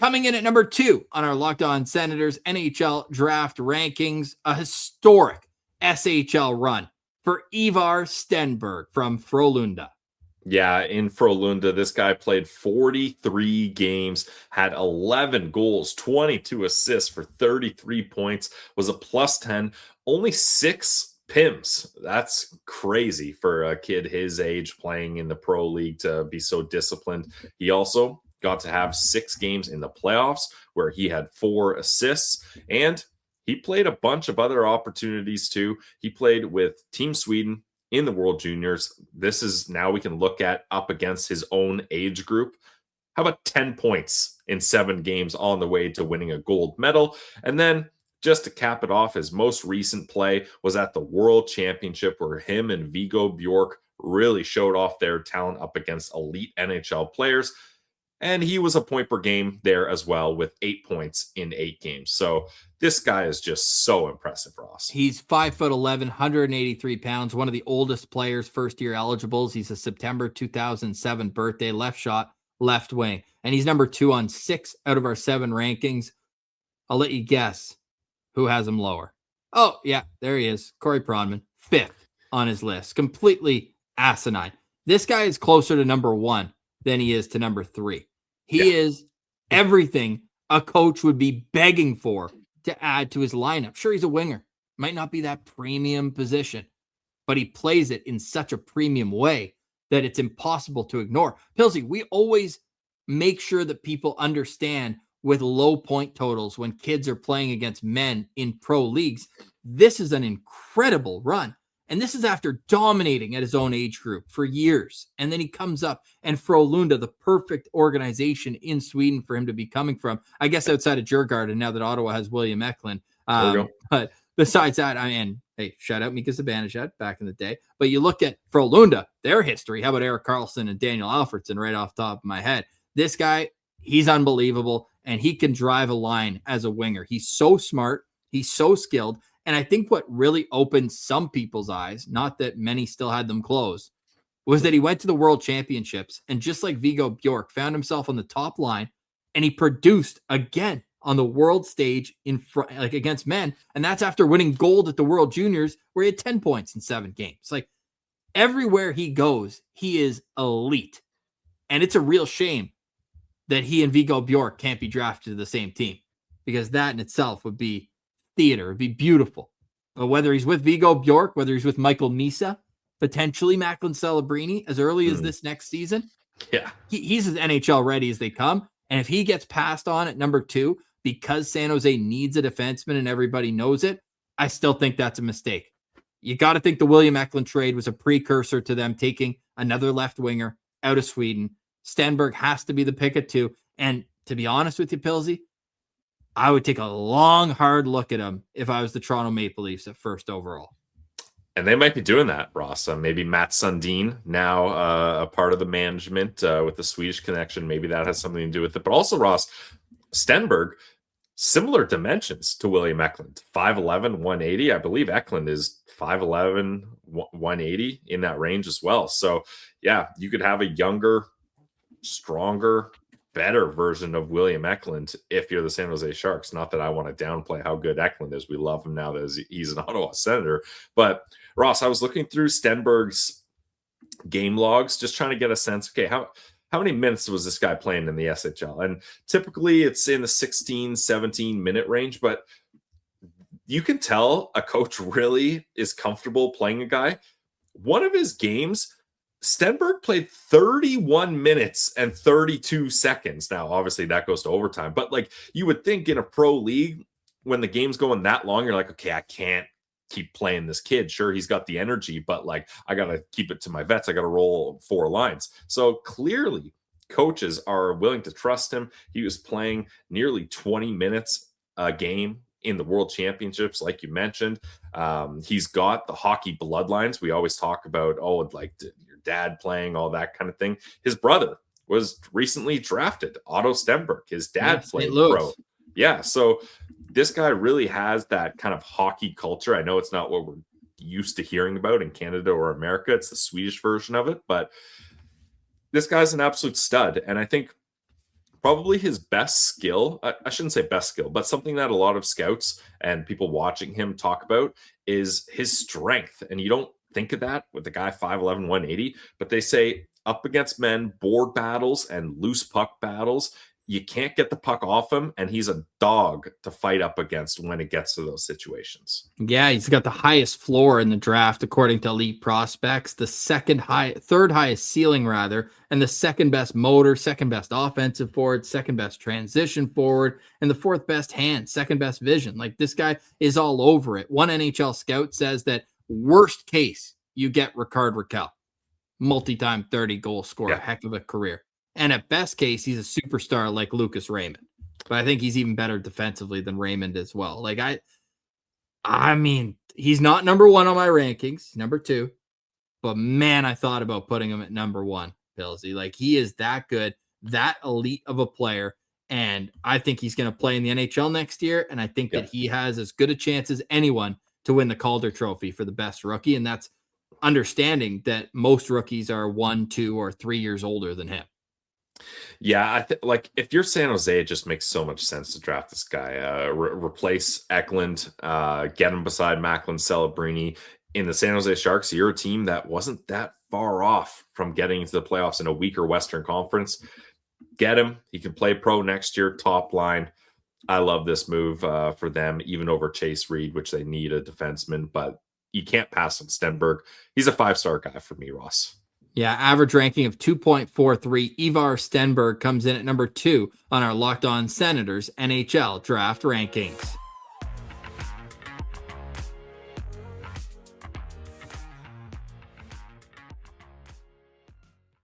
Coming in at number 2 on our Locked On Senators NHL draft rankings, a historic SHL run for Ivar Stenberg from Frolunda. Yeah, in Frolunda, this guy played 43 games, had 11 goals, 22 assists for 33 points, was a +10, only 6 PIMs. That's crazy for a kid his age playing in the pro league to be so disciplined. He also got to have 6 games in the playoffs where he had 4 assists, and he played a bunch of other opportunities too. He played with Team Sweden in the World Juniors. This is now we can look at up against his own age group. How about 10 points in 7 games on the way to winning a gold medal? And then just to cap it off, his most recent play was at the World Championship where him and Viggo Bjork really showed off their talent up against elite NHL players. And he was a point per game there as well with 8 points in 8 games. So this guy is just so impressive, Ross. He's 5'11", 183 pounds, one of the oldest players, first-year eligibles. He's a September 2007 birthday, left shot, left wing. And he's number 2 on 6 out of our 7 rankings. I'll let you guess who has him lower. Oh, yeah, there he is. Corey Pronman, 5th on his list. Completely asinine. This guy is closer to number 1 than he is to number 3. He is everything a coach would be begging for to add to his lineup. Sure, he's a winger. Might not be that premium position, but he plays it in such a premium way that it's impossible to ignore. Pilsy, we always make sure that people understand with low point totals when kids are playing against men in pro leagues. This is an incredible run. And this is after dominating at his own age group for years. And then he comes up and Frolunda, the perfect organization in Sweden for him to be coming from. I guess outside of Djurgården, now that Ottawa has William Eklund. But besides that, hey, shout out Mika Zibanejad back in the day. But you look at Frolunda, their history. How about Erik Karlsson and Daniel Alfredsson right off the top of my head? This guy, he's unbelievable. And he can drive a line as a winger. He's so smart. He's so skilled. And I think what really opened some people's eyes, not that many still had them closed, was that he went to the World Championships and just like Viggo Bjork, found himself on the top line and he produced again on the world stage in front, like against men. And that's after winning gold at the World Juniors where he had 10 points in 7 games. Like everywhere he goes, he is elite. And it's a real shame that he and Viggo Bjork can't be drafted to the same team because that in itself would be theater. It'd be beautiful. But whether he's with Viggo Bjork, whether he's with Michael Misa, potentially Macklin Celebrini as early as this next season, he's as NHL ready as they come. And if he gets passed on at number 2 because San Jose needs a defenseman and everybody knows it, I still think that's a mistake. You got to think the William Eklund trade was a precursor to them taking another left winger out of Sweden. Stenberg has to be the pick at 2. And to be honest with you, Pilsy, I would take a long, hard look at him if I was the Toronto Maple Leafs at 1st overall. And they might be doing that, Ross. Maybe Matt Sundin, now a part of the management with the Swedish connection. Maybe that has something to do with it. But also, Ross, Stenberg, similar dimensions to William Eklund. 5'11", 180. I believe Eklund is 5'11", 180 in that range as well. So, yeah, you could have a younger, stronger, better version of William Eklund if you're the San Jose Sharks. Not that I want to downplay how good Eklund is. We love him now that he's an Ottawa Senator. But Ross, I was looking through Stenberg's game logs, just trying to get a sense. Okay, how many minutes was this guy playing in the SHL? And typically it's in the 16, 17 minute range, but you can tell a coach really is comfortable playing a guy. One of his games, Stenberg played 31 minutes and 32 seconds. Now, obviously, that goes to overtime. But, like, you would think in a pro league, when the game's going that long, you're like, okay, I can't keep playing this kid. Sure, he's got the energy, but, like, I got to keep it to my vets. I got to roll 4 lines. So, clearly, coaches are willing to trust him. He was playing nearly 20 minutes a game in the World Championships, like you mentioned. He's got the hockey bloodlines. We always talk about, your dad playing, all that kind of thing. His brother was recently drafted, Otto Stenberg. His dad played pro. Yeah, so this guy really has that kind of hockey culture. I know it's not what we're used to hearing about in Canada or America. It's the Swedish version of it, but this guy's an absolute stud. And I think probably his best skill, I shouldn't say best skill, but something that a lot of scouts and people watching him talk about is his strength. And you don't think of that with the guy 5'11", 180, but they say up against men, board battles and loose puck battles, you can't get the puck off him, and he's a dog to fight up against when it gets to those situations. Yeah, he's got the highest floor in the draft according to Elite Prospects, the third highest ceiling rather, and the second best motor, second best offensive forward, second best transition forward, and the fourth best hand, second best vision. Like, this guy is all over it. One NHL scout says that worst case, you get Rickard Rakell, multi-time 30-goal scorer, heck of a career. And at best case, he's a superstar like Lucas Raymond. But I think he's even better defensively than Raymond as well. Like, I mean, he's not number one on my rankings, number two. But man, I thought about putting him at number one, Pillsy. Like, he is that good, that elite of a player. And I think he's going to play in the NHL next year. And I think that he has as good a chance as anyone to win the Calder Trophy for the best rookie. And that's understanding that most rookies are 1, 2, or 3 years older than him. Yeah, like if you're San Jose, it just makes so much sense to draft this guy. Replace Eklund, get him beside Macklin Celebrini. In the San Jose Sharks, you're a team that wasn't that far off from getting into the playoffs in a weaker Western Conference. Get him. He can play pro next year, top line. I love this move for them, even over Chase Reed, which they need a defenseman, but you can't pass on Stenberg. He's a 5-star guy for me, Ross. Yeah, average ranking of 2.43. Ivar Stenberg comes in at number 2 on our Locked On Senators NHL draft rankings.